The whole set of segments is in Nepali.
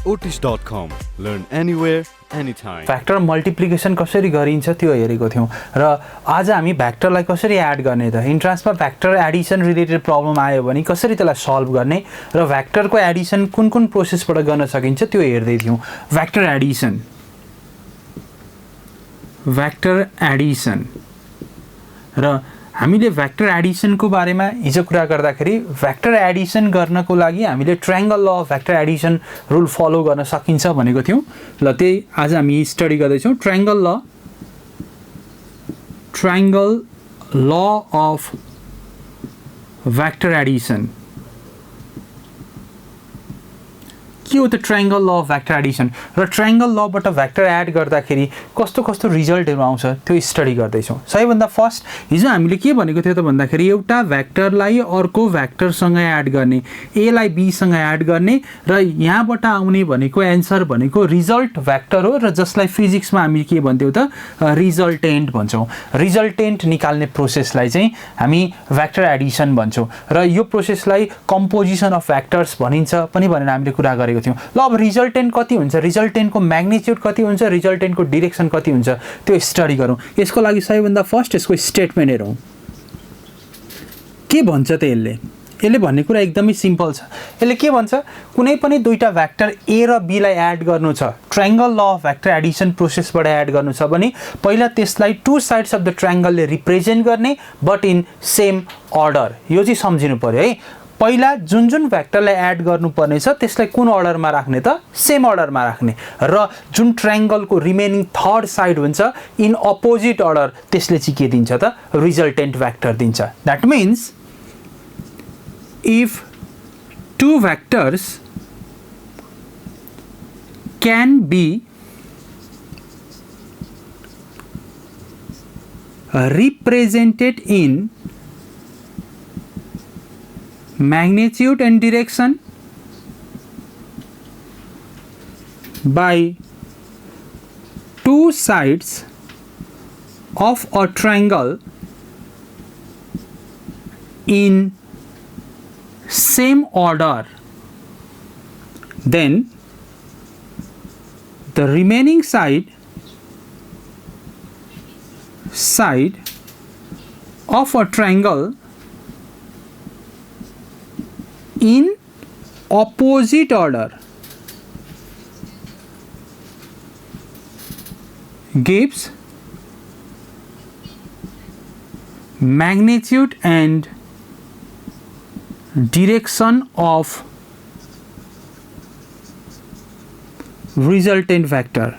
Otish.com. Learn anywhere, anytime. Vector multiplication कसरी गरिन्छ त्यो हेरेको थियौँ र आज हामी भ्याक्टरलाई कसरी एड गर्ने त इन्ट्रान्समा भ्याक्टर एडिसन रिलेटेड प्रब्लम आयो भने कसरी त्यसलाई सल्भ गर्ने र भ्याक्टरको एडिसन कुन कुन प्रोसेसबाट गर्न सकिन्छ त्यो हेर्दै थियौँ। भ्याक्टर एडिसन र हामीले भ्याक्टर एडिसनको बारेमा हिजो कुरा गर्दाखेरि भ्याक्टर एडिसन गर्नको लागि हामीले ट्रायंगल ल of vector addition rule follow गर्न सकिन्छ भनेको थियौँ। ल त्यही आज हामी स्टडी गर्दैछौँ ट्रायंगल ल अफ भ्याक्टर एडिसन। के हो त ट्रायंगल ल अफ भ्याक्टर एडिसन र ट्रायंगल लबाट भ्याक्टर एड गर्दाखेरि कस्तो कस्तो रिजल्टहरू आउँछ त्यो स्टडी गर्दैछौँ। सबैभन्दा फर्स्ट हिजो हामीले के भनेको थियो त भन्दाखेरि एउटा भ्याक्टरलाई अर्को भ्याक्टरसँग एड गर्ने, एलाई बीसँग एड गर्ने र यहाँबाट आउने भनेको एन्सर भनेको रिजल्ट भ्याक्टर हो र जसलाई फिजिक्समा हामी के भन्थ्यौँ त रिजल्टेन्ट भन्छौँ। रिजल्टेन्ट निकाल्ने प्रोसेसलाई चाहिँ हामी भ्याक्टर एडिसन भन्छौँ र यो प्रोसेसलाई कम्पोजिसन अफ भ्याक्टर्स भनिन्छ पनि भनेर हामीले कुरा गरेको थियौँ। ल अब रिजल्टेन्ट कति हुन्छ, रिजल्टेन्टको म्याग्निट्युड कति हुन्छ, रिजल्टेन्टको डिरेक्सन कति हुन्छ त्यो स्टडी गरौँ। यसको लागि सबैभन्दा फर्स्ट यसको स्टेटमेन्ट हेरौँ के भन्छ त यसले भन्ने कुरा एकदमै सिम्पल छ। यसले के भन्छ कुनै पनि दुईटा भ्याक्टर ए र बीलाई एड गर्नु छ, ट्रायंगल ल अफ भ्याक्टर एडिसन प्रोसेसबाट एड गर्नु छ भने पहिला त्यसलाई टु साइड्स अफ द ट्रायंगलले रिप्रेजेन्ट गर्ने बट इन सेम अर्डर। यो चाहिँ सम्झिनु पर्यो है। पहिला जुन जुन भ्याक्टरलाई एड गर्नुपर्ने छ त्यसलाई कुन अर्डरमा राख्ने त सेम अर्डरमा राख्ने र जुन ट्रायंगलको रिमेनिङ थर्ड साइड हुन्छ इन अपोजिट अर्डर त्यसले चाहिँ के दिन्छ त रिजल्टेन्ट भ्याक्टर दिन्छ। That means if two vectors can be represented in magnitude and direction by two sides of a triangle in same order, then the remaining side of a triangle in opposite order gives magnitude and direction of resultant vector।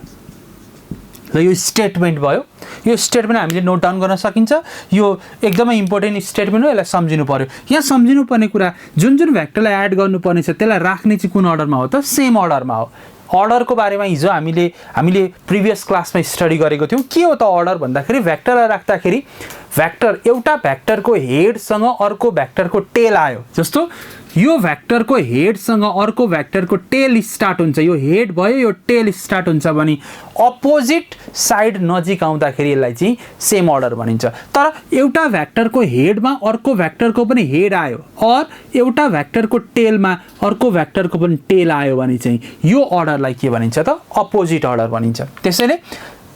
ल यो स्टेटमेन्ट भयो। यो स्टेटमेन्ट हामीले नोट डाउन गर्न सकिन्छ। यो एकदमै इम्पोर्टेन्ट स्टेटमेन्ट हो, यसलाई सम्झिनु पर्यो। यहाँ सम्झिनु पर्ने कुरा जुन जुन भ्याक्टरलाई एड गर्नुपर्ने छ त्यसलाई राख्ने चाहिँ कुन अर्डरमा हो त सेम अर्डरमा हो। अर्डरको बारेमा हिजो हामीले प्रिभियस क्लासमा स्टडी गरेको थियौँ। के हो त अर्डर भन्दाखेरि भ्याक्टरलाई राख्दाखेरि भ्याक्टर एउटा भ्याक्टरको हेडसँग अर्को भ्याक्टरको टेल आयो, जस्तो यो भ्याक्टरको हेडसँग अर्को भ्याक्टरको टेल स्टार्ट हुन्छ, यो हेड भयो यो टेल स्टार्ट हुन्छ भने अपोजिट साइड नजिक आउँदाखेरि यसलाई चाहिँ सेम अर्डर भनिन्छ। तर एउटा भ्याक्टरको हेडमा अर्को भ्याक्टरको पनि हेड आयो और एउटा भ्याक्टरको टेलमा अर्को भ्याक्टरको पनि टेल आयो भने चाहिँ यो अर्डरलाई के भनिन्छ त अपोजिट अर्डर भनिन्छ। त्यसैले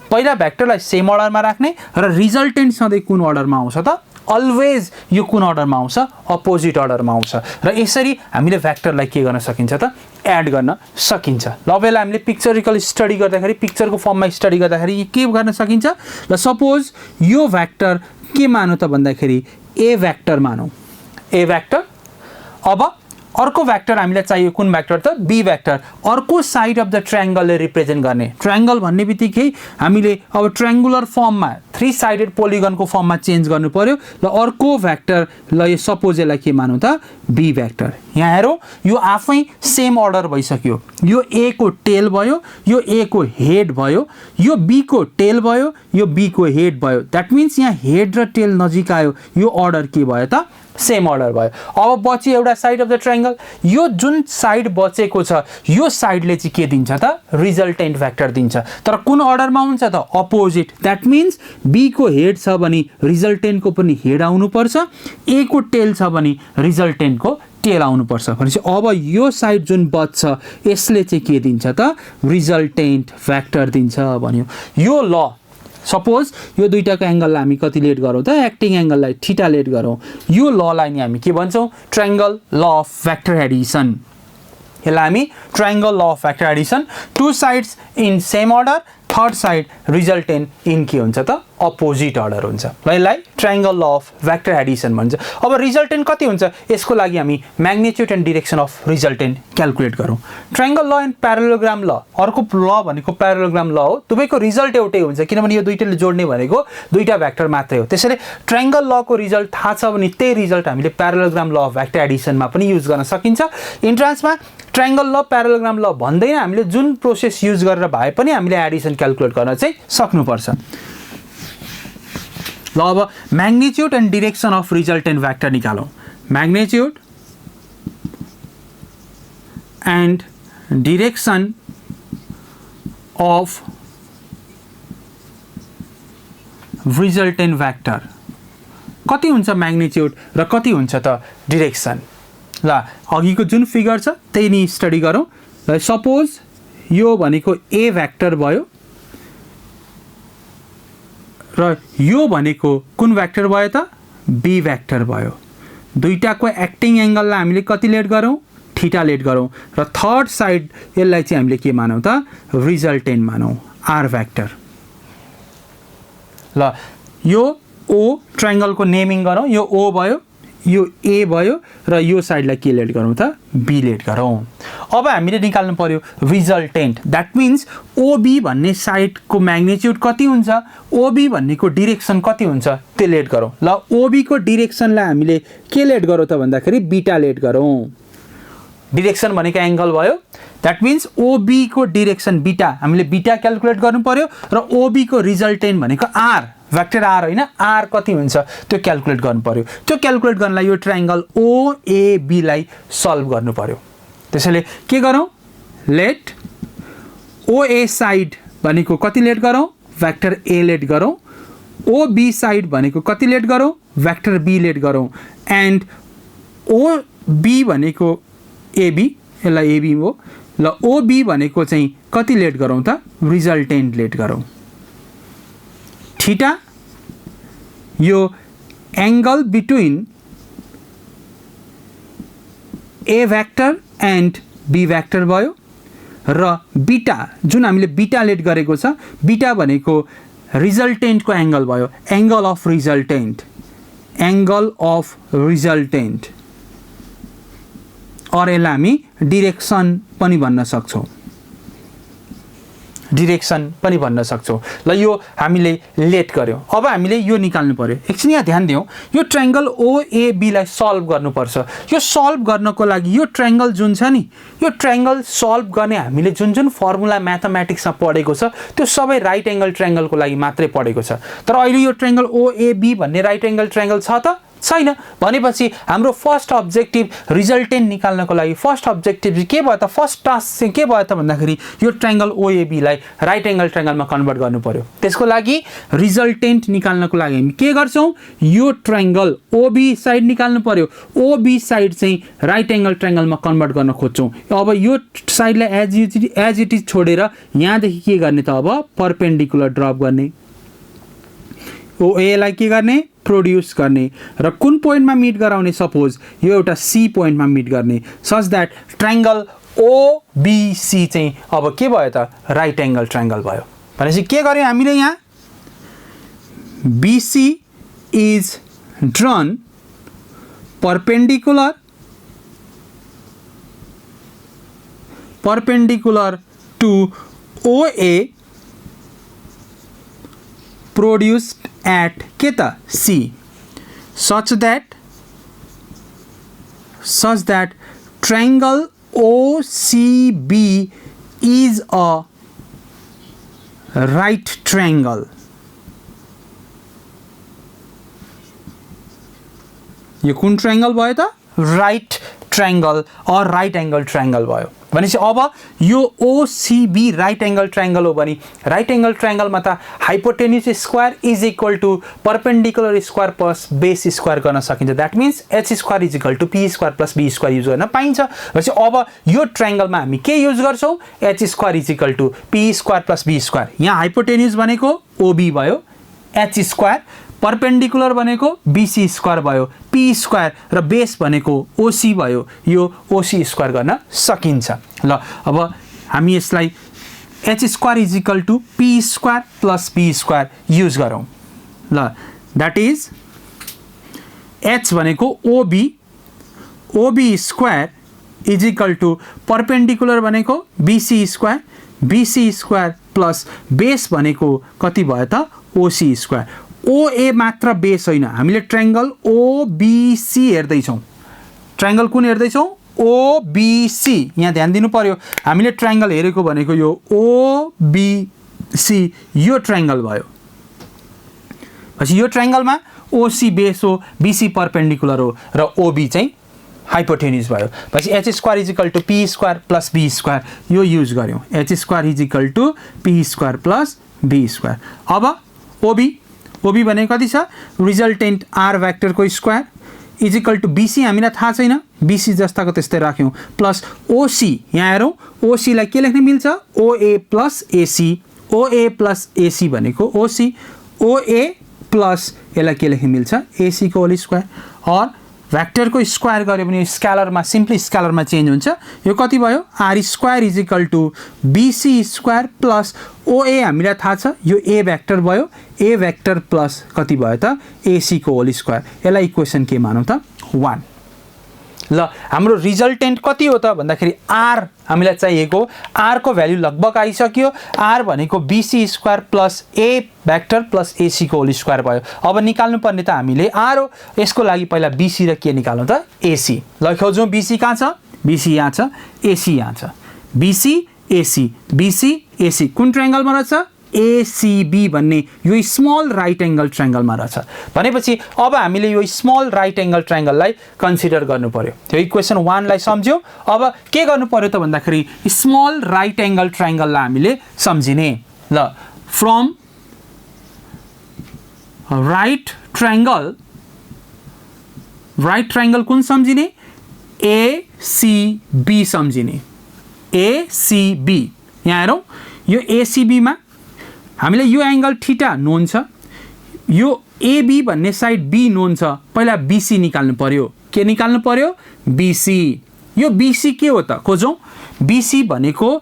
पहिला भ्याक्टरलाई सेम अर्डरमा राख्ने र रिजल्टेन्ट सधैँ कुन अर्डरमा आउँछ त अलवेज यो कुन अर्डरमा आउँछ अपोजिट अर्डरमा आउँछ र यसरी हामीले भ्याक्टरलाई के गर्न सकिन्छ त एड गर्न सकिन्छ। ल अब यसलाई हामीले पिक्चरिकल स्टडी गर्दाखेरि पिक्चरको फर्ममा स्टडी गर्दाखेरि के गर्न सकिन्छ। ल सपोज यो भ्याक्टर के मानौँ त भन्दाखेरि ए भ्याक्टर मानौँ, ए भ्याक्टर। अब अर्को भ्याक्टर हामीलाई चाहियो कुन भ्याक्टर त बी भ्याक्टर, अर्को साइड अफ द ट्रायंगलले रिप्रेजेन्ट गर्ने। ट्रायंगल भन्ने बित्तिकै हामीले अब ट्रायंगुलर फर्ममा थ्री साइडेड पोलिगनको फर्ममा चेन्ज गर्नु पर्यो। ल अर्को भ्याक्टर ल यो सपोज यसलाई के मानौँ त बी भ्याक्टर। यहाँ हेरौँ यो आफै सेम अर्डर भइसक्यो। यो ए को टेल भयो, यो ए को हेड भयो, यो बी को टेल भयो, यो बी को हेड भयो। द्याट मिन्स यहाँ हेड र टेल नजिक आयो, यो अर्डर के भयो त सेम अर्डर भयो। अब बच्यो एउटा साइड अफ द ट्रायंगल, यो जुन साइड बचेको छ यो साइडले चाहिँ के दिन्छ त रिजल्टेन्ट भ्याक्टर दिन्छ। तर कुन अर्डरमा हुन्छ त अपोजिट। द्याट मिन्स बी को हेड छ भने रिजल्टेन्टको पनि हेड आउनुपर्छ, ए को टेल छ भने रिजल्टेन्टको टेल आउनुपर्छ भनेपछि अब यो साइड जुन बच्छ यसले चाहिँ के दिन्छ त रिजल्टेन्ट भेक्टर दिन्छ भन्यो। यो ल सपोज यो दुईटाको एंगललाई हामी कति लेट गरौँ त एक्टिङ एंगललाई थीटा लेट गरौँ। यो ललाई नि हामी के भन्छौँ triangle law of vector Edison. यसलाई हामी triangle law of vector Edison to sides in same order third side resultant in के हुन्छ त अपोजिट अर्डर हुन्छ। ल यसलाई triangle law of vector Edison भन्छ। अब रिजल्टेन्ट कति हुन्छ यसको लागि हामी magnitude and direction of resultant calculate गरौँ। ट्रायंगल ल एन्ड प्यारालोग्राम ल अर्को ल भनेको प्यारालोग्राम ल हो। दुवैको रिजल्ट एउटै हुन्छ किनभने यो दुईटाले जोड्ने भनेको दुईटा भेक्टर मात्रै हो। त्यसैले ट्रायंगल ल को रिजल्ट थाहा छ भने त्यही रिजल्ट हामीले प्यारालोग्राम ल अफ भेक्टर एडिसनमा पनि युज गर्न सकिन्छ। इन्ट्रान्समा ट्रायंगल ल प्यारालोग्राम ल भन्दैन हामीले जुन प्रोसेस युज गरेर भए पनि हामीले एडिसन क्याल्कुलेट गर्न चाहिँ सक्नुपर्छ। ल अब magnitude and direction of resultant vector निकालौँ। Magnitude and direction of resultant vector कति हुन्छ म्याग्निट्युड र कति हुन्छ त डिरेक्सन। ल अघिको जुन फिगर छ त्यही नि स्टडी गरौँ। ल सपोज यो भनेको ए भेक्टर भयो र यो भनेको कुन भेक्टर भयो त बी भेक्टर भयो। दुईटाको एक्टिङ एंगललाई हामीले कति लेट गरौँ थीटा लेट गरौँ र थर्ड साइड यसलाई चाहिँ हामीले के मानौँ त रिजल्टेन्ट मानौँ आर भेक्टर। ल यो ओ ट्रायंगलको नेमिङ गरौँ। यो ओ भयो यो ए भयो र यो साइडलाई के लेट गरौँ त बी लेट गरौँ। अब हामीले निकाल्नु पर्यो रिजल्टेन्ट द्याट मिन्स ओबी भन्ने साइडको म्याग्निट्युड कति हुन्छ ओबी भन्नेको डिरेक्सन कति हुन्छ त्यो लेट गरौँ। ल ओबी को डिरेक्सनलाई हामीले के लेट गरौँ त भन्दाखेरि बीटा लेट गरौँ। डिरेक्सन भनेको एंगल भयो द्याट मिन्स ओबी को डिरेक्सन बीटा हामीले बीटा क्याल्कुलेट गर्नु पर्यो र ओबी को रिजल्टेन्ट भनेको आर भेक्टर आर होइन आर कति हुन्छ त्यो क्याल्कुलेट गर्नु पर्यो। त्यो क्याल्कुलेट गर्नलाई यो ट्रायंगल ओएबी लाई सल्भ गर्नु पर्यो। त्यसैले के गरौँ लेट ओए साइड भनेको कति लेट गरौँ भेक्टर ए लेट गरौँ। ओबी साइड भनेको कति लेट गरौँ भेक्टर बी लेट गरौँ एन्ड ओबी भनेको एबी यसलाई एबी हो। ल ओबी भनेको चाहिँ कति लेट गरौँ त रिजल्टेन्ट लेट गरौँ। थीटा यो angle between A vector and B vector भयो र बीटा जुन हामीले बीटा लेट गरेको छ बीटा भनेको रिजल्टेन्टको एंगल भयो एंगल अफ रिजल्टेन्ट और यसलाई हामी डिरेक्सन पनि भन्न सक्छौँ ल यो हामीले लेट गर्यौं। अब हामीले यो निकाल्नु पर्यो। एकछिन यहाँ ध्यान दियौं यो ट्रायंगल ओएबी लाई सल्भ गर्नुपर्छ। यो सल्भ गर्नको लागि यो ट्रायंगल जुन छ नि यो ट्रायंगल सल्भ गर्ने हामीले जुन जुन फर्मुला म्याथमेटिक्समा पढेको छ त्यो सबै राइट एंगल ट्रायंगलको लागि मात्रै पढेको छ। तर अहिले यो ट्रायंगल ओएबी भन्ने राइट एंगल ट्रायंगल छ त छैन भनेपछि हाम्रो फर्स्ट अब्जेक्टिभ रिजल्टेन्ट निकाल्नको लागि फर्स्ट अब्जेक्टिभ के भयो त फर्स्ट टास्क चाहिँ के भयो त भन्दाखेरि यो ट्रायंगल ओएबी लाई राइट एंगल ट्रायंगलमा कन्भर्ट गर्नु पर्यो। त्यसको लागि रिजल्टेन्ट निकाल्नको लागि हामी के गर्छौं यो ट्रायंगल ओबी साइड निकाल्नु पर्यो। ओबी साइड चाहिँ राइट एंगल ट्रायंगलमा कन्भर्ट गर्न खोज्छौं। अब यो साइडलाई एज इट इज छोडेर यहाँदेखि के गर्ने त अब परपेन्डिकुलर ड्रप गर्ने ओए लाई के गर्ने प्रोड्युस गर्ने र कुन पोइन्टमा मिट गराउने सपोज यो एउटा सी पोइन्टमा मिट गर्ने सच दैट ट्रायंगल ओबीसी चाहिँ अब के भयो त राइट एंगल ट्रायंगल भयो। भनेपछि के गर्यौं हामीले यहाँ BC is drawn perpendicular to OA produced at keta C such that triangle OCB is a right triangle। यो कुन ट्रायंगल भयो त राइट ट्रायंगल और राइट एंगल ट्रायंगल भयो। भनेपछि अब यो ओसिबी राइट एङ्गल ट्रायङ्गल हो भने राइट एङ्गल ट्रायङ्गलमा त hypotenuse square is equal to perpendicular square plus base square गर्न सकिन्छ। That means H square is equal to P square plus B square use गर्न पाइन्छ। भनेपछि अब यो ट्रायङ्गलमा हामी के युज गर्छौँ? H square is equal to P square plus B square. यहाँ हाइपोटेन्युज भनेको ओबी भयो, एच स्क्वायर, पर्पेन्डिकुलर भनेको बीसी स्क्वायर भयो, पी स्क्वायर र बेस भनेको ओसी भयो। यो ओसी स्क्वायर गर्न सकिन्छ। ल अब हामी यसलाई H square is equal to P square plus B square use गरौँ। ल द्याट इज एच भनेको OB, OB square is equal to perpendicular भनेको BC square, BC square plus base भनेको कति भयो त? ओसी स्क्वायर। ओए मात्र बेस होइन, हामीले ट्रायङ्गल ओबिसी हेर्दैछौँ। ट्रायङ्गल कुन हेर्दैछौँ? ओबिसी। यहाँ ध्यान दिनु पर्यो, हामीले ट्रायङ्गल हेरेको भनेको यो ओबिसी यो ट्रायङ्गल भयो। पछि यो ट्रायङ्गलमा ओसी बेस हो, बीसी पर्पेन्डिकुलर हो र ओबी चाहिँ हाइपोटेन्युज भयो। पछि H square is equal to P square plus B square यो युज गऱ्यौँ। H square is equal to P square plus B square. अब ओबी, ओबी भनेको कति छ? रिजल्टेन्ट आर भ्याक्टरको square is equal to BC हामीलाई थाहा छैन, बीसी जस्ताको त्यस्तै राख्यौँ, प्लस ओसी। यहाँ हेरौँ ओसीलाई के लेख्न मिल्छ? ओए प्लस एसी। ओए प्लस एसी भनेको ओसी, ओए प्लस यसलाई के लेख्न मिल्छ? एसी को होल स्क्वायर। और भ्याक्टरको स्क्वायर गऱ्यो भने स्क्यालरमा सिम्पली स्क्यालरमा चेन्ज हुन्छ। यो कति भयो? R square is equal to BC square plus OA हामीलाई थाहा छ यो ए भ्याक्टर भयो, ए भ्याक्टर प्लस कति भयो त? एसी को होल स्क्वायर। यसलाई इक्वेसन के मानौँ त? 1। ल हाम्रो रिजल्टेन्ट कति हो त भन्दाखेरि आर हामीलाई चाहिएको, आर को भ्याल्यु लगभग आइसक्यो। आर भनेको BC square plus A vector plus AC को होल स्क्वायर भयो। अब निकाल्नु पर्ने त हामीले आर हो, यसको लागि पहिला बीसी र के निकाल्नु त? एसी। ल खोजौँ बीसी कहाँ छ? बीसी यहाँ छ, एसी यहाँ छ। बीसी एसी, बीसी एसी कुन ट्रायङ्गलमा रहेछ? एसीबी भन्ने यो स्मल राइट एङ्गल ट्रायङ्गलमा रहेछ। भनेपछि अब हामीले यो स्मल राइट एङ्गल ट्रायङ्गललाई कन्सिडर गर्नु पर्यो। त्यो इक्वेसन 1 लाई सम्झ्यौँ। अब के गर्नु पर्यो त भन्दाखेरि स्मल राइट एङ्गल ट्रायङ्गललाई हामीले सम्झिने। ल फ्रम राइट ट्रायङ्गल कुन सम्झिने? एसीबी सम्झिने। एसीबी यहाँ हेरौँ, यो एसीबीमा हामीले यो एङ्गल थीटा नोन छ, यो एबी भन्ने साइड बी नोन छ। पहिला बीसी निकाल्नु पर्यो। के निकाल्नु पर्यो? बीसी। यो बीसी के हो त? खोजौँ। बीसी भनेको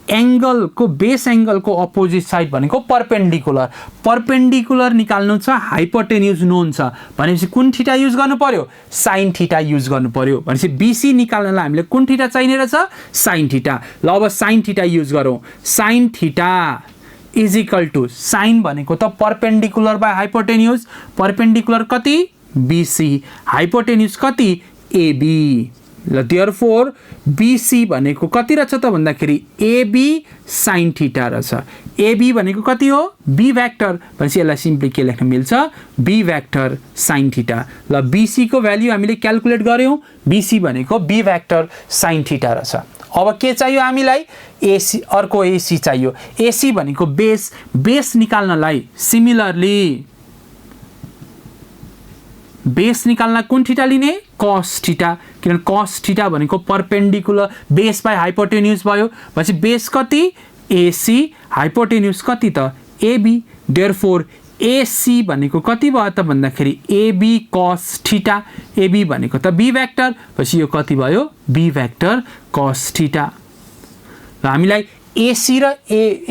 एङ्गलको बेस एङ्गलको अपोजिट साइड भनेको पर्पेन्डिकुलर। पर्पेन्डिकुलर निकाल्नु छ, हाइपोटेन्युज नोन छ भनेपछि कुन थीटा युज गर्नु पर्यो? साइन थीटा युज गर्नु पर्यो। भनेपछि बीसी निकाल्नलाई हामीले कुन थीटा चाहिने रहेछ? Sine theta. ल अब साइन थीटा युज गरौँ। Sine theta is equal to sine भनेको त पर्पेन्डिकुलर बाई हाइपोटेन्युज। पर्पेन्डिकुलर कति? बीसी। हाइपोटेन्युज कति? एबी। ल देयरफोर बीसी भनेको कति रहेछ त भन्दाखेरि एबी साइन थीटा रहेछ। एबी भनेको कति हो? B vector. भनेपछि यसलाई सिम्पली के लेख्न मिल्छ? B vector sine theta. ल बीसी को भ्याल्यु हामीले क्यालकुलेट गऱ्यौँ। बीसी भनेको बी भ्याक्टर साइन थीटा रहेछ। अब के चाहियो हामीलाई? एसी। अर्को एसी चाहियो। एसी भनेको बेस। बेस निकाल्नलाई सिमिलरली बेस निकाल्न कुन थीटा लिने? Cos theta. किनभने कस थीटा भनेको पर्पेन्डिकुलर बेस बाई हाइपोटेन्युज भयो। भनेपछि बेस कति? एसी। हाइपोटेन्युज कति त? एबी। देयरफोर एसी भनेको कति भयो त भन्दाखेरि एबी कस थीटा। एबी भनेको त बी भ्याक्टर। भनेपछि यो कति भयो? B vector cos theta. र हामीलाई एसी र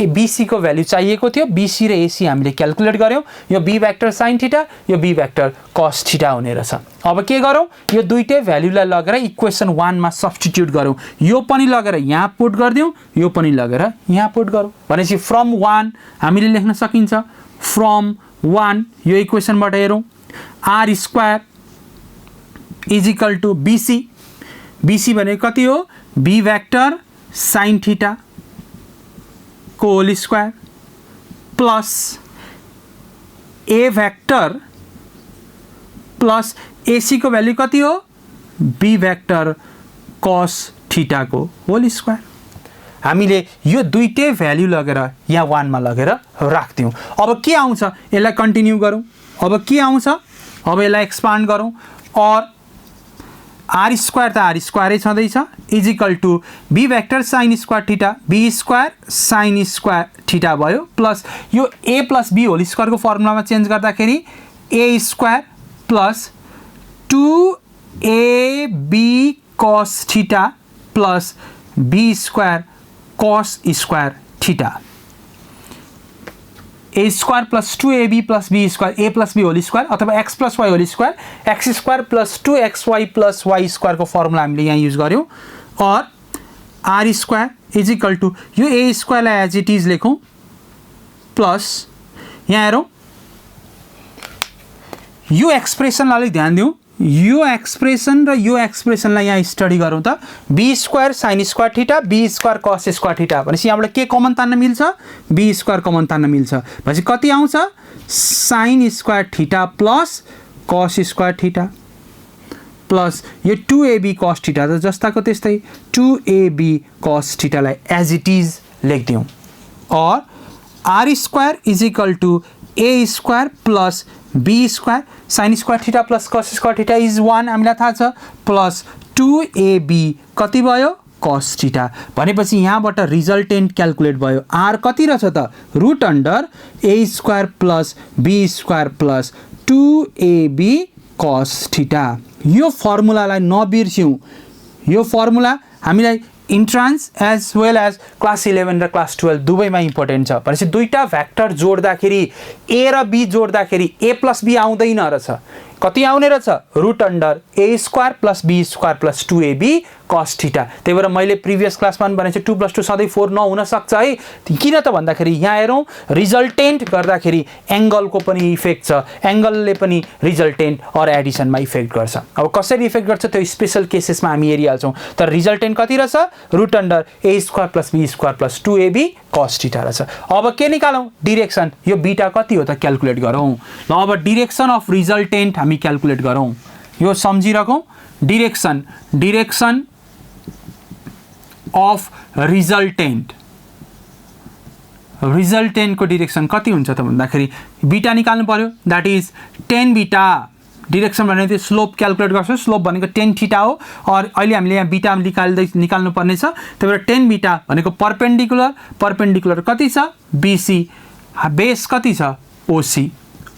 बीसी को भ्याल्यु चाहिएको थियो। बीसी र एसी हामीले क्यालकुलेट गऱ्यौँ। यो बी भ्याक्टर साइन थीटा, यो बी भ्याक्टर कस थीटा हुने रहेछ। अब के गरौँ? यो दुईटै भ्याल्युलाई लगेर इक्वेसन 1 मा सब्स्टिट्युट गरौँ। यो पनि लगेर यहाँ पुट गरिदिउँ, यो पनि लगेर यहाँ पुट गरौँ। भनेपछि फ्रम 1 हामीले लेख्न सकिन्छ। फ्रम 1 यो इक्वेसनबाट हेरौँ। R square is equal to BC. BC भनेको कति हो? बी भ्याक्टर साइन थीटा को whole square plus A vector plus AC को भ्याल्यु कति हो? बी भ्याक्टर कस थीटा को होल स्क्वायर। हामीले यो दुईटै भ्याल्यु लगेर यहाँ 1 मा लगेर राख्दियौँ। अब के आउँछ यसलाई कन्टिन्यू गरौँ। अब के आउँछ, अब यसलाई एक्सपान्ड गरौँ। और आर स्क्वायर त आर स्क्वायरै छँदैछ is equal to B vector sine square theta, B square sine square theta भयो प्लस यो ए प्लस बी होल स्क्वायरको फर्मुलामा चेन्ज गर्दाखेरि A square plus 2ab cos theta plus B square cos square theta. A square plus 2ab plus B square, A plus B whole square अथवा X plus Y whole square, X square plus 2xy plus Y स्क्वायरको formula हामीले यहाँ युज गऱ्यौँ। और आर स्क्वायर इजिकल टु यो ए स्क्वायरलाई एज इट इज लेखौँ प्लस यहाँ हेरौँ यो एक्सप्रेसनलाई अलिक ध्यान दिउँ। यो एक्सप्रेसन र यो एक्सप्रेसनलाई यहाँ स्टडी गरौँ त। B square sine square theta, B square cos square theta भनेपछि यहाँबाट के कमन तान्न मिल्छ, बी स्क्वायर कमन तान्न मिल्छ भनेपछि कति आउँछ, sine square theta plus cos square theta plus यो 2ab कस थीटा त जस्ताको त्यस्तै 2ab कस थीटालाई एज इट इज लेखिदिउँ। और R square is equal to A square plus B square sine square theta plus cos square theta is 1 हामीलाई थाहा छ प्लस 2ab कति भयो कस थीटा भनेपछि यहाँबाट रिजल्टेन्ट क्याल्कुलेट भयो। आर कति रहेछ त root under A square plus B square plus 2ab cos theta. यो फर्मुलालाई नबिर्स्यौँ। यो फर्मुला हामीलाई entrance as well as class 11 र क्लास 12 दुवैमा इम्पोर्टेन्ट छ भनेपछि दुईटा भ्याक्टर जोड्दाखेरि ए र बी जोड्दाखेरि ए प्लस बी आउँदैन रहेछ, कति आउने रहेछ root under A square plus B square plus 2ab cos theta. त्यही भएर मैले प्रिभियस क्लासमा भनेको छु 2 + 2 सधैँ 4 नहुन सक्छ है। किन त भन्दाखेरि यहाँ हेरौँ रिजल्टेन्ट गर्दाखेरि एङ्गलको पनि इफेक्ट छ, एङ्गलले पनि रिजल्टेन्ट और एडिसनमा इफेक्ट गर्छ। अब कसरी इफेक्ट गर्छ त्यो स्पेसल केसेसमा हामी हेरिहाल्छौँ। तर रिजल्टेन्ट कति रहेछ root under A square plus B square plus 2ab cos theta रहेछ। अब के निकालौँ डिरेक्सन, यो बीटा कति हो त क्याल्कुलेट गरौँ। ल अब डिरेक्सन अफ रिजल्टेन्ट हामी क्याल्कुलेट गरौँ। यो सम्झिराखौँ डिरेक्सन, डिरेक्सन अफ रिजल्टेन्ट, रिजल्टेन्टको डिरेक्सन कति हुन्छ त भन्दाखेरि बीटा निकाल्नु पर्यो द्याट इज 10 बीटा। डिरेक्सन भनेको त्यो स्लोप क्याल्कुलेट गर्छ, स्लोप भनेको 10 थीटा हो और अहिले हामीले यहाँ बीटा निकाल्नु पर्ने छ। त्यही भएर 10 बीटा भनेको परपेन्डिकुलर, परपेन्डिकुलर कति छ बीसी, बेस कति छ ओसी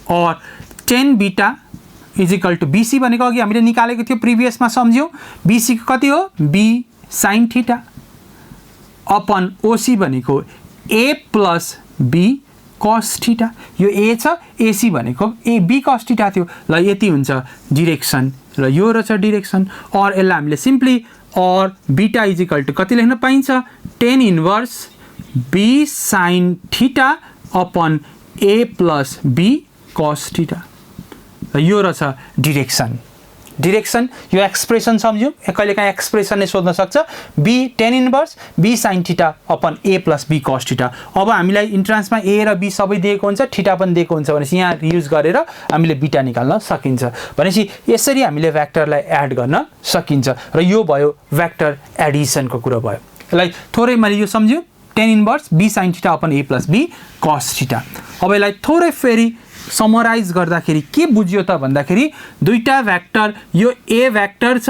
और 10 बीटा इजिकल टु बीसी भनेको अघि हामीले निकालेको थियो प्रिभियसमा सम्झ्यौँ बीसी कति हो बी साइन थीटा अपन ओसी भनेको ए प्लस बी कस थीटा। यो ए छ एसी भनेको ए बी कस थीटा थियो। ल यति हुन्छ डिरेक्सन र यो रहेछ डिरेक्सन। और यसलाई हामीले सिम्पली और बीटा इजिकल टु कति लेख्न पाइन्छ 10 inverse B sine theta upon A plus B cos theta. र यो रहेछ डिरेक्सन। डिरेक्सन यो एक्सप्रेसन सम्झ्यौँ, कहिलेकाहीँ एक्सप्रेसन नै सोध्न सक्छ B 10 inverse B sine theta upon A plus B cos theta. अब हामीलाई इन्ट्रान्समा ए र बी सबै दिएको हुन्छ, थीटा पनि दिएको हुन्छ भनेपछि यहाँ युज गरेर हामीले बीटा निकाल्न सकिन्छ। भनेपछि यसरी हामीले भ्याक्टरलाई एड गर्न सकिन्छ र यो भयो भ्याक्टर एडिसनको कुरा भयो। यसलाई थोरै मैले यो सम्झ्यौँ 10 inverse B sine theta upon A plus B cos theta. अब यसलाई थोरै फेरि समराइज गर्दाखेरि के बुझ्यो त भन्दाखेरि दुईटा भ्याक्टर यो ए भ्याक्टर छ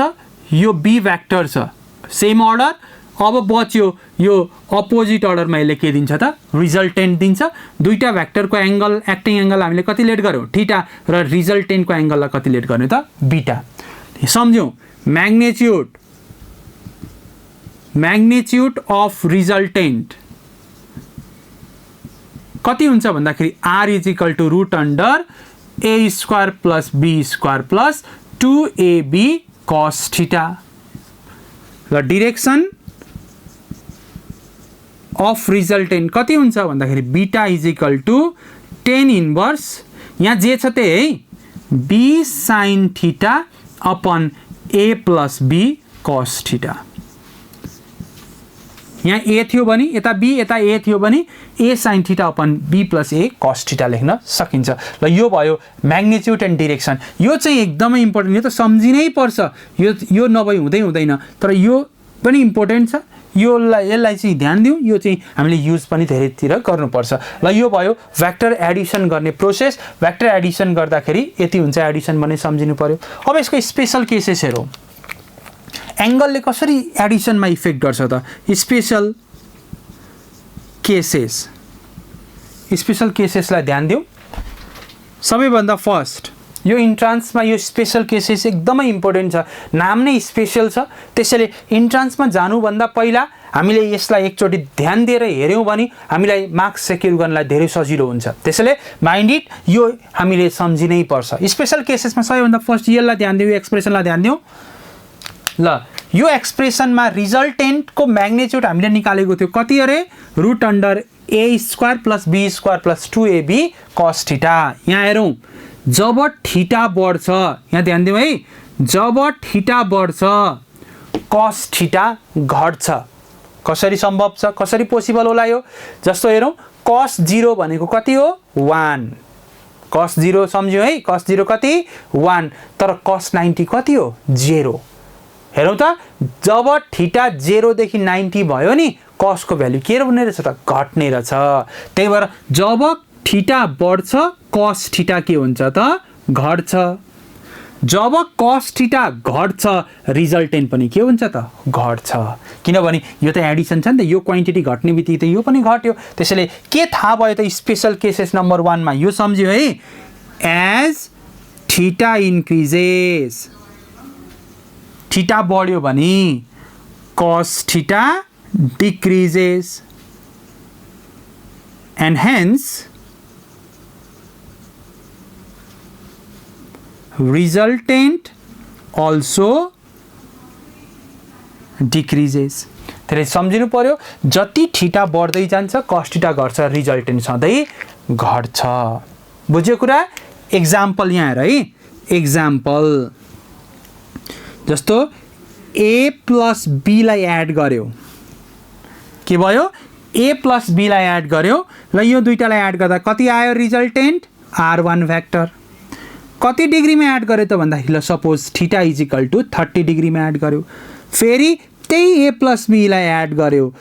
यो बी भ्याक्टर छ सेम अर्डर। अब बच्यो यो अपोजिट अर्डरमा यसले के दिन्छ त रिजल्टेन्ट दिन्छ। दुईटा भ्याक्टरको एङ्गल एक्टिङ एङ्गल हामीले कति लेट गर्यौँ थीटा र रिजल्टेन्टको एङ्गललाई कति लेट गर्ने त बीटा। सम्झ्यौँ म्याग्नेच्युड, म्याग्नेच्युड अफ रिजल्टेन्ट कति हुन्छ भन्दाखेरि R is equal to root under A square plus B square plus 2ab cos theta. र डिरेक्सन अफ रिजल्टेन्ट कति हुन्छ भन्दाखेरि बीटा इजिकल टु 10 इन्भर्स यहाँ जे छ त्यही है B sine theta upon A plus B cos theta. यहाँ ए थियो भने यता बी यता ए थियो भने A sine theta upon B plus A cos theta लेख्न सकिन्छ। ल यो भयो म्याग्नेच्युड एन्ड डिरेक्सन। यो चाहिँ एकदमै इम्पोर्टेन्ट, यो त सम्झिनै पर्छ, यो नभई हुँदैन। तर यो पनि इम्पोर्टेन्ट छ, यसलाई चाहिँ ध्यान दिउँ, यो चाहिँ हामीले युज पनि धेरैतिर गर्नुपर्छ। ल यो भयो भेक्टर एडिसन गर्ने प्रोसेस। भेक्टर एडिसन गर्दाखेरि यति हुन्छ एडिसन भने सम्झिनु पर्यो। अब यसको स्पेशल केसेस हेरौँ, एङ्गलले कसरी एडिसनमा इफेक्ट गर्छ त। स्पेशल केसेसलाई ध्यान दिउँ। सबैभन्दा फर्स्ट यो इन्ट्रान्समा यो स्पेशल केसेस एकदमै इम्पोर्टेन्ट छ, नाम नै स्पेशल छ, त्यसैले इन्ट्रान्समा जानुभन्दा पहिला हामीले यसलाई एकचोटि ध्यान दिएर हेऱ्यौँ भने हामीलाई मार्क्स सेक्युर गर्नलाई धेरै सजिलो हुन्छ। त्यसैले माइन्ड इट, यो हामीले सम्झिनै पर्छ। स्पेशल केसेसमा सबैभन्दा फर्स्ट यसलाई ध्यान दिउँ, एक्सप्रेसनलाई ध्यान दिउँ। ल यो एक्सप्रेसनमा रिजल्टेन्टको म्याग्नेच्युड हामीले निकालेको थियो, कति अरे root under A square plus B square plus 2ab cos theta. यहाँ हेरौँ, जब थीटा बढ्छ, यहाँ ध्यान दिउँ है, जब थीटा बढ्छ कस थीटा घट्छ। कसरी सम्भव छ, कसरी पोसिबल होला यो? जस्तो हेरौँ, कस 0 भनेको कति हो 1, कस 0 सम्झ्यौँ है, कस 0 कति 1, तर कस 90 कति हो 0। हेरौँ त, जब थीटा 0 देखि 90 भयो नि कसको भ्यालु के हुने रहेछ त घट्ने रहेछ। त्यही भएर जब थीटा बढ्छ कस थीटा के हुन्छ त घट्छ। जब कस थीटा घट्छ रिजल्टेन्ट पनि के हुन्छ त घट्छ, किनभने यो त एडिसन छ नि त, यो क्वान्टिटी घट्ने बित्तिकै त यो पनि घट्यो। त्यसैले के थाहा भयो त स्पेशल केसेस नम्बर 1 मा यो सम्झ्यो है, एज थीटा इन्क्रिजेस, थीटा बढ्यो भने cos theta decreases and hence resultant also decreases। त्यसले सम्झिनु पर्यो, जति थीटा बढ्दै जान्छ कस थीटा घट्छ, रिजल्टेन्ट सधैँ घट्छ। बुझ्यो कुरा? एक्जाम्पल यहाँ हेर है, एक्जाम्पल जस्तो ए प्लस बीलाई एड गर्यो, के भयो ए प्लस बीलाई एड गर्यो। ल यो दुईटालाई एड गर्दा कति आयो रिजल्टेन्ट R1 भेक्टर। कति डिग्रीमा एड गर्यो त भन्दाखेरि ल suppose theta is equal to 30 डिग्रीमा एड गर्यो। फेरि त्यही ए प्लस बीलाई एड गर्यो,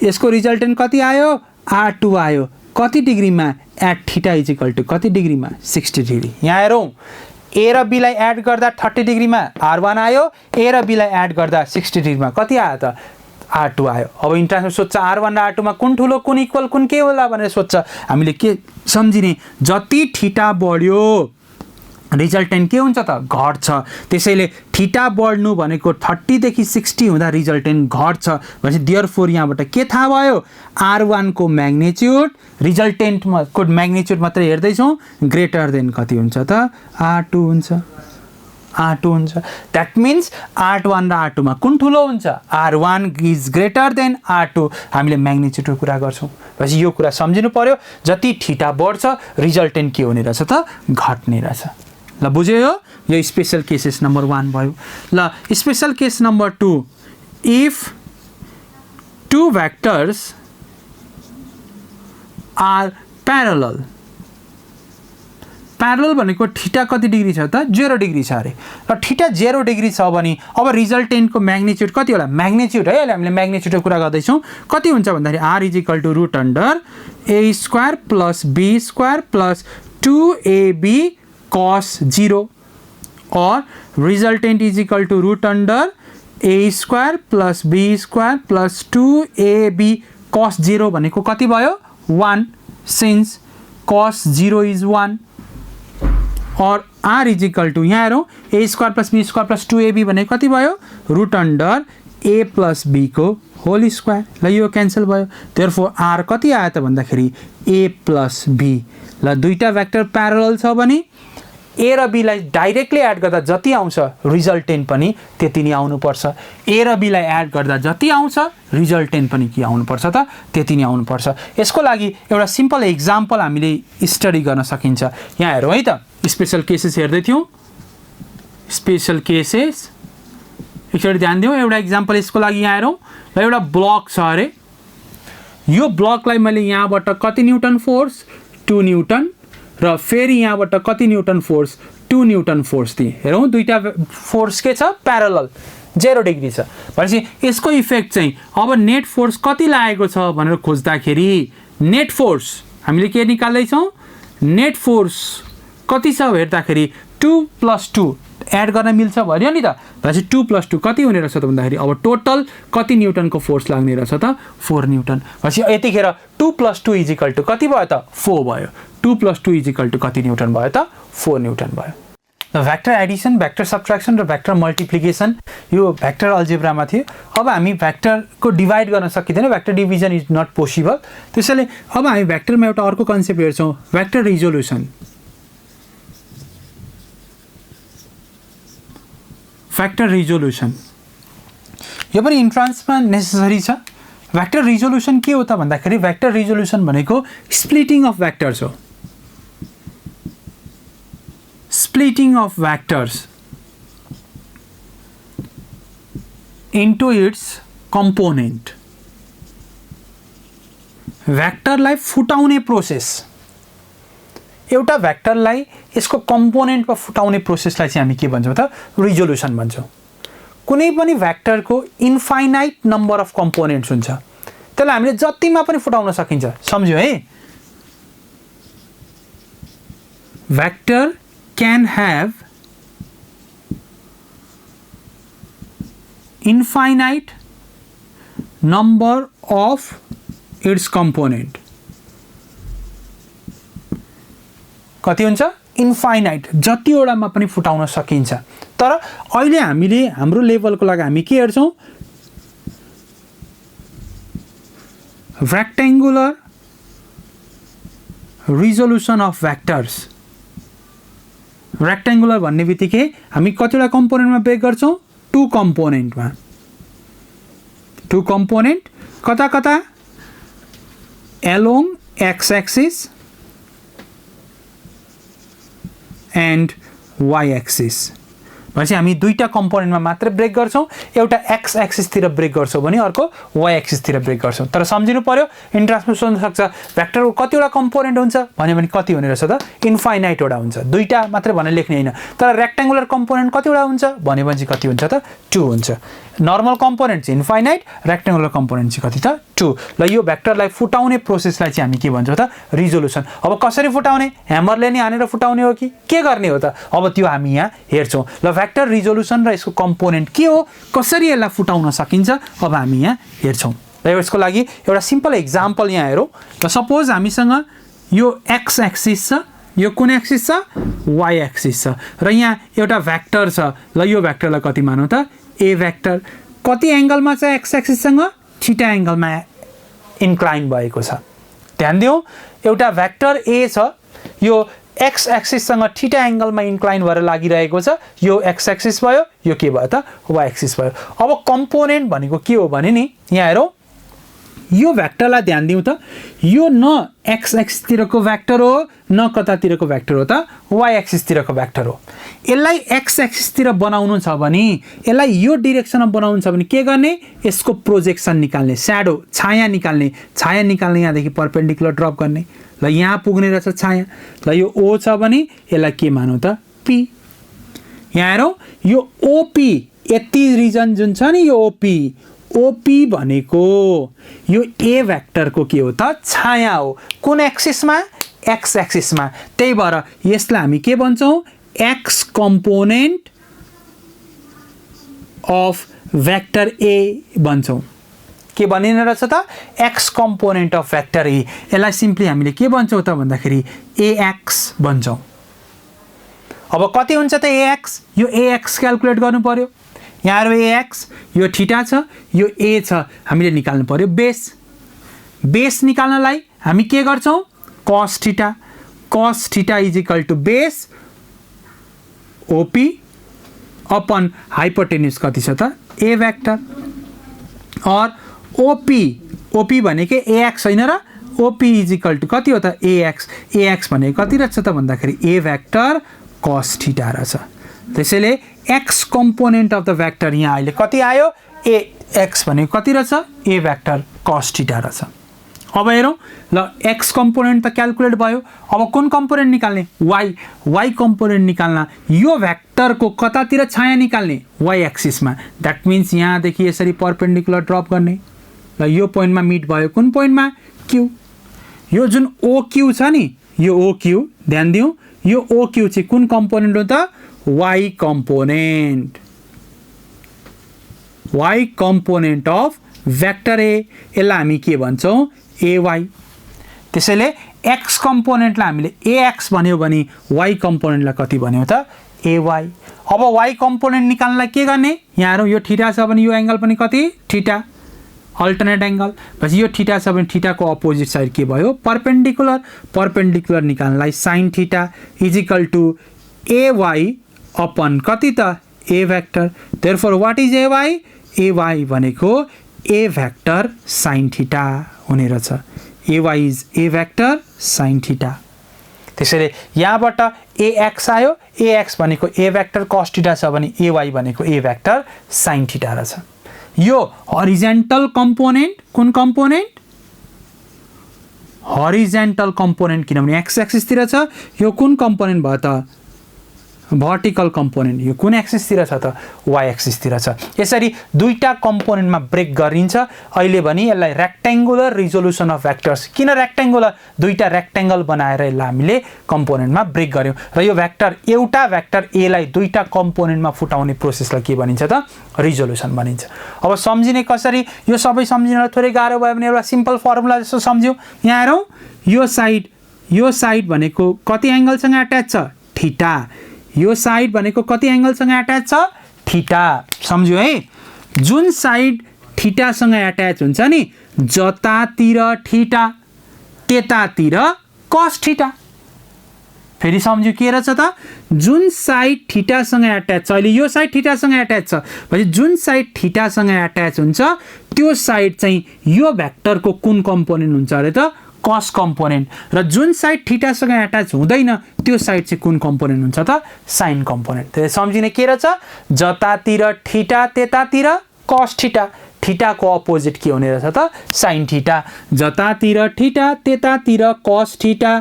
यसको रिजल्टेन्ट कति आयो R2 आयो। कति डिग्रीमा at theta is equal to कति डिग्रीमा 60 डिग्री। यहाँ हेरौँ, ए र बीलाई एड गर्दा 30 डिग्रीमा R1 आयो, ए र बीलाई एड गर्दा 60 डिग्रीमा कति आयो त R2 आयो। अब इन्ट्रान्समा सोध्छ R1 र R2 मा कुन ठुलो कुन इक्वल कुन के होला भनेर सोध्छ। हामीले के सम्झिने, जति थीटा बढ्यो रिजल्टेन्ट के हुन्छ त घट्छ। त्यसैले थीटा बढ्नु भनेको 30 देखि 60 हुँदा रिजल्टेन्ट घट्छ भनेपछि देयरफोर यहाँबाट के थाहा भयो, R1 को म्याग्नेच्युड रिजल्टेन्टमा को म्याग्नेच्युड मात्रै हेर्दैछौँ, ग्रेटर देन कति हुन्छ त R2 हुन्छ, R2 हुन्छ। द्याट मिन्स R1 र R2 मा कुन ठुलो हुन्छ, R1 is greater than R2। हामीले म्याग्नेच्युडको कुरा गर्छौँ भनेपछि यो कुरा सम्झिनु पर्यो, जति थीटा बढ्छ रिजल्टेन्ट के हुने रहेछ त घट्ने रहेछ। ल बुझ्यो, यो स्पेशल केसेस नम्बर 1 भयो। ल special case number 2, if two vectors are parallel. Parallel भनेको थीटा कति डिग्री छ त 0 डिग्री छ अरे, र थीटा 0 डिग्री छ भने अब रिजल्टेन्टको म्याग्नेच्युड कति होला, म्याग्नेच्युड है, अहिले हामीले म्याग्नेच्युडको कुरा गर्दैछौँ। कति हुन्छ भन्दाखेरि R is equal to root under A square plus B square plus 2ab cos 0 और resultant is equal to root under A square plus B square plus 2ab cos 0 भनेको कति भयो 1, सिन्स cos 0 इज 1 और R इज इक्वल टू यहाँ हेरौँ A square plus B square plus 2ab भनेको कति भयो root under A plus B को होल स्क्वायर। ल यो क्यान्सल भयो, देयरफोर R कति आयो त भन्दाखेरि ए प्लस बी। ल दुईटा भेक्टर प्यारलल छ भने ए र बीलाई डाइरेक्टली एड गर्दा जति आउँछ रिजल्टेन्ट पनि त्यति नै आउनुपर्छ। ए र बीलाई एड गर्दा जति आउँछ रिजल्टेन्ट पनि के आउनुपर्छ त त्यति नै आउनुपर्छ। यसको लागि एउटा सिम्पल एक्जाम्पल हामीले स्टडी गर्न सकिन्छ। यहाँ हेरौँ है त, स्पेशल केसेस हेर्दै थियौँ, स्पेशल केसेस एकचोटि ध्यान दिउँ। एउटा एक्जाम्पल यसको लागि यहाँ हेरौँ, र एउटा ब्लक छ अरे, यो ब्लकलाई मैले यहाँबाट कति न्युटन फोर्स 2 न्युटन र फेरि यहाँबाट कति न्युटन फोर्स 2 न्युटन फोर्स दिएँ। हेरौँ दुईटा फोर्स के छ प्यारलल, 0 डिग्री छ भनेपछि यसको इफेक्ट चाहिँ अब नेट फोर्स कति लागेको छ भनेर खोज्दाखेरि नेट फोर्स हामीले के निकाल्दै छौं नेट फोर्स कति छ हेर्दाखेरि 2 + 2 एड गर्न मिल्छ भन्यो नि त भनेपछि 2 + 2 कति हुने रहेछ त भन्दाखेरि अब टोटल कति न्युटनको फोर्स लाग्ने रहेछ त 4 न्युटन भनेपछि यतिखेर 2 + 2 = कति भयो त 4 भयो 2 + 2 = कति न्युटन भयो त 4 न्युटन भयो र भेक्टर एडिसन भेक्टर सब्ट्र्याक्सन र भेक्टर मल्टिप्लिकेसन यो भेक्टर अल्जेब्रामा थियो अब हामी भेक्टरको डिभाइड गर्न सकिँदैन vector division is not possible त्यसैले अब हामी भेक्टरमा एउटा अर्को कन्सेप्ट हेर्छौं भेक्टर रिजोल्युसन भेक्टर रिजोल्युसन यो पनि इन्ट्रान्समा नेसेसरी छ भेक्टर रिजोल्युसन के हो त भन्दाखेरि भेक्टर रिजोल्युसन भनेको स्प्लिटिङ अफ भेक्टर्स हो splitting of vectors into its component भेक्टरलाई फुटाउने प्रोसेस एउटा भेक्टरलाई यसको कम्पोनेन्टमा फुटाउने प्रोसेसलाई चाहिँ हामी के भन्छौं त रिजोल्युसन भन्छौं कुनै पनि भेक्टरको इन्फाइनाइट नम्बर अफ कम्पोनेन्ट्स हुन्छ त्यसलाई हामीले जतिमा पनि फुटाउन सकिन्छ सम्झ्यौ है vector can have infinite number of its component कति हुन्छ इन्फाइनाइट जतिवटामा पनि फुटाउन सकिन्छ तर अहिले हामीले हाम्रो लेभलको लागि हामी के हेर्छौं rectangular resolution of vectors rectangular भन्ने बित्तिकै हामी कतिवटा कम्पोनेन्टमा ब्रेक गर्छौं 2 कम्पोनेन्टमा 2 कम्पोनेन्ट कता कता along x axis and y axis भनेपछि हामी दुईटा कम्पोनेन्टमा मात्र ब्रेक गर्छौं एउटा x एक्सिस तिर ब्रेक गर्छौं भने अर्को y एक्सिस तिर ब्रेक गर्छौं तर सम्झिनु पर्यो इन्ट्रान्समा सोध्न सक्छ भेक्टरको कतिवटा कम्पोनेन्ट हुन्छ भने कति हुने रहेछ त इन्फाइनाइट वटा हुन्छ दुईटा मात्र भनेर लेख्ने हैन तर रेक्टेंगुलर कम्पोनेन्ट कतिवटा हुन्छ भने कति हुन्छ त 2 हुन्छ नर्मल कम्पोनेन्ट चाहिँ इन्फाइनाइट रेक्टेंगुलर कम्पोनेन्ट चाहिँ कति त 2 ल यो भेक्टरलाई फुटाउने प्रोसेसलाई चाहिँ हामी के भन्छौं त रिजोल्युसन अब कसरी फुटाउने ह्यामरले नै हानेर फुटाउने हो कि के गर्ने हो त अब त्यो हामी यहाँ हेर्छौं ल भेक्टर रिजोल्युसन र यसको कम्पोनेन्ट के हो कसरी यसलाई फुटाउन सकिन्छ अब हामी यहाँ हेर्छौं र यसको लागि एउटा सिम्पल एक्जाम्पल यहाँ हेरौं ल सपोज हामीसँग यो x एक्सिस छ यो कुन एक्सिस छ y एक्सिस छ र यहाँ एउटा भेक्टर छ ल यो भेक्टरलाई कति मानौं त a भेक्टर कति एंगलमा छ x एक्सिस सँग थीटा एंगलमा इन्क्लाइन भएको छ ध्यान दियौ एउटा भेक्टर a छ यो x एक्सिस सँग थीटा एंगलमा इन्क्लाइन भएर लागिरहेको छ यो x एक्सिस भयो यो के भयो त y एक्सिस भयो अब कम्पोनेन्ट भनेको के हो भने नि यहाँ हेरौ यो भेक्टरलाई ध्यान दिउँ त यो न x एक्सिस तिरको भेक्टर हो न कतातिरको भेक्टर हो त y एक्सिस तिरको भेक्टर हो यसलाई x एक्सिस तिर बनाउनु छ भने यसलाई यो डाइरेक्सनमा बनाउनु छ भने के गर्ने यसको प्रोजेक्सन निकाल्ने शैडो छाया निकाल्ने यहाँदेखि परपेन्डिकुलर ड्रप गर्ने ल यहाँ पुग्ने रहेछ छाया ल यो o छ भने यसलाई के मानौ त p यहाँ हेरौ यो op यति रिजन जुन छ नि यो OP भनेको यो A भेक्टरको के हो त छाया हो कुन एक्सिसमा x एक्सिसमा त्यही भएर यसलाई हामी के भन्छौं x component of vector A भन्छौं के भनिने रहेछ त x component of vector A यसलाई सिम्पली हामीले के भन्छौं त भन्दाखेरि ax भन्छौं अब कति हुन्छ त ax यो ax क्याल्कुलेट गर्नु पर्यो यहाँ ax यो थीटा छ यो a छ हामीले निकाल्नु पर्यो बेस निकाल्नलाई हामी के गर्छौं cos theta is equal to base op upon hypotenuse कति छ त a भेक्टर और op भनेको ax हैन र op इज इक्वल टु कति हो त ax भनेको कति रहेछ त भन्दाखेरि a भेक्टर cos थीटा रहेछ त्यसैले x component of the vector यहाँ अहिले कति आयो ax भनेको कति रहेछ a भेक्टर cos थीटा रहेछ अब हेरौँ ल एक्स कम्पोनेन्ट त क्याल्कुलेट भयो। अब कुन कम्पोनेन्ट निकाल्ने? वाई कम्पोनेन्ट निकाल्न यो भ्याक्टरको कतातिर छाया निकाल्ने? वाई एक्सिसमा। द्याट मिन्स यहाँदेखि यसरी पर्पेन्डिकुलर ड्रप गर्ने। ल यो पोइन्टमा मिट भयो। कुन पोइन्टमा? क्यू। यो जुन ओक्यू छ नि, यो ओक्यू ध्यान दिउँ, यो ओक्यू चाहिँ कुन कम्पोनेन्ट हो त? Y component. Y component of vector A, यसलाई हामी के भन्छौँ? एवाई। त्यसैले एक्स कम्पोनेन्टलाई हामीले एएक्स भन्यो भने वाई कम्पोनेन्टलाई कति भन्यो त? एवाई। अब वाई कम्पोनेन्ट निकाल्नलाई के गर्ने? यहाँ हेरौँ, यो थीटा छ भने यो एङ्गल पनि कति? Theta, alternate angle. पछि यो थीटा छ भने थीटाको अपोजिट साइड के भयो? पर्पेन्डिकुलर। पर्पेन्डिकुलर निकाल्नलाई sine theta is equal to A Y upon कति त? A vector. Therefore what is A Y? A Y भनेको ए भ्याक्टर साइन थीटा हुने रहेछ। A Y is A vector sine theta. त्यसैले यहाँबाट एएक्स आयो, एएक्स भनेको ए भ्याक्टर कस थीटा छ भने एवाई भनेको ए भ्याक्टर साइन थीटा रहेछ। यो हरिजेन्टल कम्पोनेन्ट, कुन कम्पोनेन्ट? हरिजेन्टल कम्पोनेन्ट, किनभने एक्स एक्सिसतिर छ। यो कुन कम्पोनेन्ट भयो त? Vertical component. यो कुन एक्सिसतिर छ त? वाई एक्सिसतिर छ। यसरी दुईटा कम्पोनेन्टमा ब्रेक गरिन्छ। अहिले भने यसलाई रेक्ट्याङ्गुलर रिजोल्युसन अफ भ्याक्टर्स। किन रेक्ट्याङ्गुलर? दुईटा रेक्ट्याङ्गल बनाएर यसलाई हामीले कम्पोनेन्टमा ब्रेक गर्यौँ र यो भ्याक्टर, एउटा भ्याक्टर एलाई दुईटा कम्पोनेन्टमा फुटाउने प्रोसेसलाई के भनिन्छ त? रिजोल्युसन भनिन्छ। अब सम्झिने कसरी? यो सबै सम्झिनलाई थोरै गाह्रो भयो भने एउटा सिम्पल फर्मुला जस्तो सम्झ्यौँ। यहाँ हेरौँ, यो साइड भनेको कति एङ्गलसँग एट्याच छ? थीटा। यो साइड भनेको कति एङ्गलसँग एट्याच छ? थीटा। सम्झ्यो है? जुन साइड थीटासँग एट्याच हुन्छ नि, जतातिर थीटा त्यतातिर कस थीटा। फेरि सम्झ्यो के रहेछ त? जुन साइड थीटासँग एट्याच छ, अहिले यो साइड थीटासँग एट्याच छ भने जुन साइड थीटासँग एट्याच हुन्छ त्यो साइड चाहिँ यो भ्याक्टरको कुन कम्पोनेन्ट हुन्छ अरे त? कस कम्पोनेन्ट। र जुन साइड थीटासँग एट्याच हुँदैन त्यो साइड चाहिँ कुन कम्पोनेन्ट हुन्छ त? Sine component. त्यसले सम्झिने के रहेछ? जतातिर थीटा त्यतातिर कस थीटा। थीटाको अपोजिट के हुने रहेछ त? Sine theta. जतातिर थीटा त्यतातिर कस थीटा।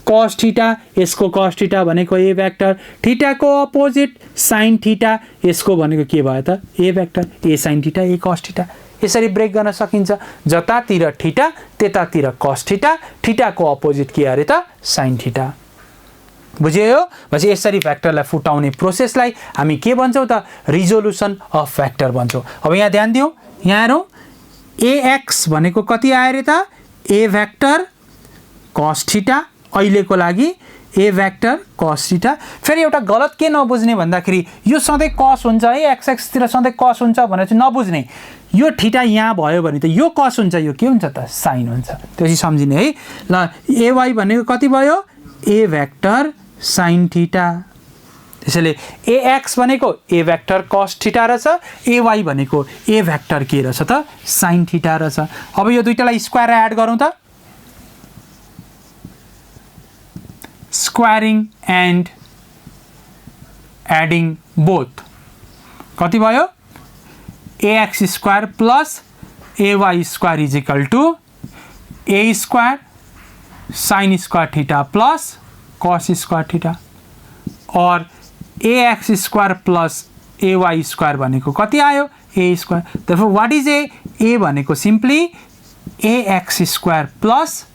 कस थीटा, यसको कस थीटा भनेको ए भ्याक्टर। थीटाको अपोजिट साइन थीटा, यसको भनेको के भयो त? A vector. A sine theta, A cos theta. यसरी ब्रेक गर्न सकिन्छ। जतातिर थीटा त्यतातिर कस थीटा। थीटाको अपोजिट के अरे त? Sine theta. बुझ्यो? पछि यसरी भ्याक्टरलाई फुटाउने प्रोसेसलाई हामी के भन्छौँ त? रिजोल्युसन अफ भ्याक्टर भन्छौँ। अब यहाँ ध्यान दिउँ, यहाँ हेरौँ, एएक्स भनेको कति आयो अरे त? A vector cos theta. अहिलेको लागि ए भ्याक्टर कस थीटा। फेरि एउटा गलत के नबुझ्ने भन्दाखेरि यो सधैँ कस हुन्छ है, एक्स एक्सतिर सधैँ कस हुन्छ भनेर चाहिँ नबुझ्ने। यो थीटा यहाँ भयो भने त यो कस हुन्छ, यो के हुन्छ त? साइन हुन्छ। त्यो चाहिँ सम्झिने है। ल एवाई भनेको कति भयो? ए भ्याक्टर साइन थीटा। त्यसैले एएक्स भनेको ए भ्याक्टर कस थीटा रहेछ। एवाई भनेको ए भ्याक्टर के रहेछ त? साइन थीटा रहेछ। अब यो दुईटालाई स्क्वायर एड गरौँ त? स्क्वायरिङ एन्ड एडिङ बोथ कति भयो? A X square plus A Y square is equal to A square sine square theta plus cos square theta. और A X square plus A Y square भनेको कति आयो? A square. Therefore what is A? A भनेको simply A X square plus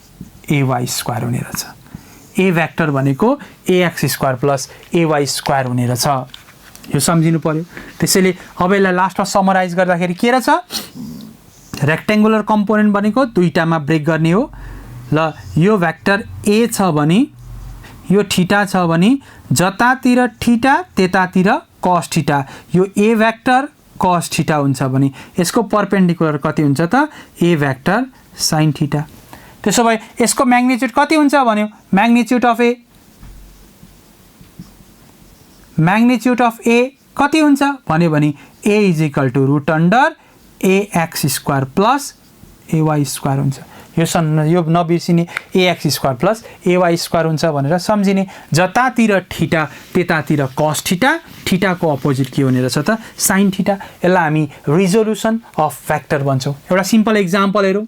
A Y square हुने रहेछ। ए भ्याक्टर भनेको A X square plus A Y square हुने रहेछ। यो सम्झिनु पर्यो। त्यसैले अब यसलाई लास्टमा समराइज गर्दाखेरि के रहेछ? रेक्ट्याङ्गुलर कम्पोनेन्ट भनेको दुईटामा ब्रेक गर्ने हो। ल यो भ्याक्टर ए छ भने, यो थीटा छ भने जतातिर थीटा त्यतातिर कस थीटा। यो ए भ्याक्टर कस थीटा हुन्छ भने यसको पर्पेन्डिकुलर कति हुन्छ त? A vector sine theta. त्यसो भए यसको म्याग्निट्युड कति हुन्छ भन्यो? Magnitude of A, magnitude of A कति हुन्छ भन्यो भने A is equal to root under A X square plus A Y square हुन्छ। यो नबिर्सिने, A X square plus A Y square हुन्छ भनेर सम्झिने। जतातिर थीटा त्यतातिर कस थीटा। थीटाको अपोजिट के हुने रहेछ त? Sine theta. यसलाई हामी रिजोल्युसन अफ भ्याक्टर भन्छौँ। एउटा सिम्पल एक्जाम्पल हेरौँ।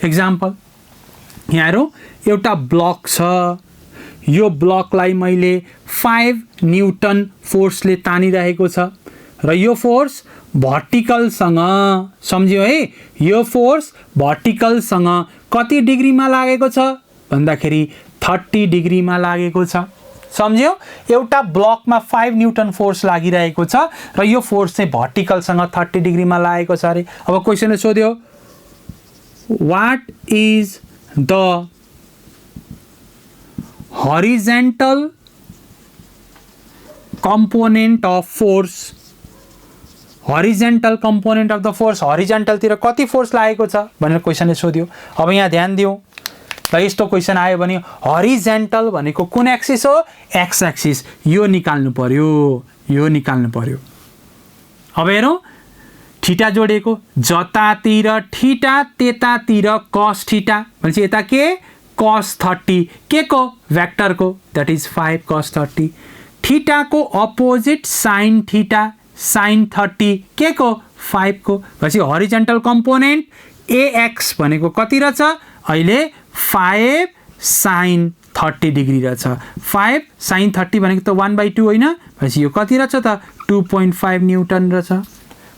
एक्जाम्पल यहाँ हेरौँ एउटा ब्लक छ, यो ब्लकलाई मैले 5 न्युटन फोर्सले तानिरहेको छ र यो फोर्स भर्टिकलसँग, सम्झ्यो है, यो फोर्स भर्टिकलसँग कति डिग्रीमा लागेको छ भन्दाखेरि 30 डिग्रीमा लागेको छ। सम्झ्यो, एउटा ब्लकमा 5 न्युटन फोर्स लागिरहेको छ र यो फोर्स चाहिँ भर्टिकलसँग 30 डिग्रीमा लागेको छ अरे। अब क्वेसनले सोध्यो what is the horizontal component of force, horizontal component of the force, horizontal तिर कति फोर्स लागेको छ भनेर क्वेसनले सोध्यो। अब यहाँ ध्यान दिउँ, र यस्तो क्वेसन आयो भने हरिजेन्टल भनेको कुन एक्सिस हो, एक्स एक्सिस, यो निकाल्नु पर्यो, यो निकाल्नु पर्यो। अब हेरौँ थीटा जोडेको, जतातिर थीटा त्यतातिर cos थीटा भनेपछि यता के cos 30 के को वेक्टरको, द्याट इज 5 cos 30, थीटा को अपोजिट sin थीटा sin 30 के को 5 को, भनेपछि हरिजेन्टल कम्पोनेन्ट AX भनेको कति रहेछ अहिले 5 sin 30 डिग्री रहेछ। 5 sin 30 भनेको त 1/2 होइन, भनेपछि यो कति रहेछ त 2.5 न्युटन रहेछ।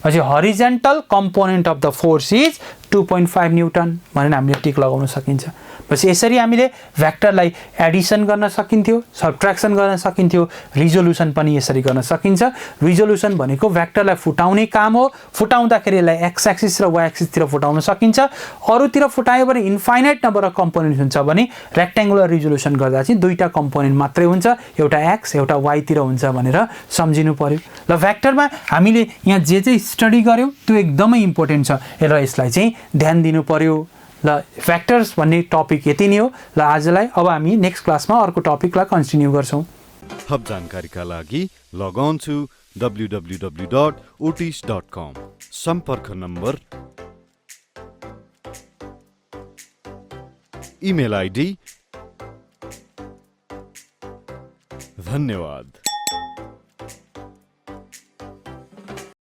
भनेपछि horizontal component of the force is 2.5 newton भनेर हामीले टिक लगाउन सकिन्छ। भनेपछि यसरी हामीले भेक्टरलाई एडिसन गर्न सकिन्थ्यो, सब्ट्र्याक्सन गर्न सकिन्थ्यो, रिजोल्युसन पनि यसरी गर्न सकिन्छ। रिजोल्युसन भनेको भेक्टरलाई फुटाउने काम हो, फुटाउँदाखेरि यसलाई एक्स एक्सिस र वाइ एक्सिसतिर फुटाउन सकिन्छ। अरूतिर फुटायो भने इन्फाइनाइट नम्बर अफ कम्पोनेन्ट हुन्छ भने रेक्ट्याङ्गुलर रिजोल्युसन गर्दा चाहिँ दुईटा कम्पोनेन्ट मात्रै हुन्छ, एउटा एक्स एउटा वाइतिर हुन्छ भनेर सम्झिनु पर्यो। ल भेक्टरमा हामीले यहाँ जे चाहिँ स्टडी गऱ्यौँ त्यो एकदमै इम्पोर्टेन्ट छ र यसलाई चाहिँ ध्यान दिनु पर्यो। ल फ्याक्टर्स भन्ने टपिक यति नै हो। ल आजलाई अब हामी नेक्स्ट क्लासमा अर्को टपिकलाई कन्टिन्यू गर्छौँ। थप जानकारीका लागि लग अन टु www.otis.com। सम्पर्क नम्बर, इमेल आइडी। धन्यवाद।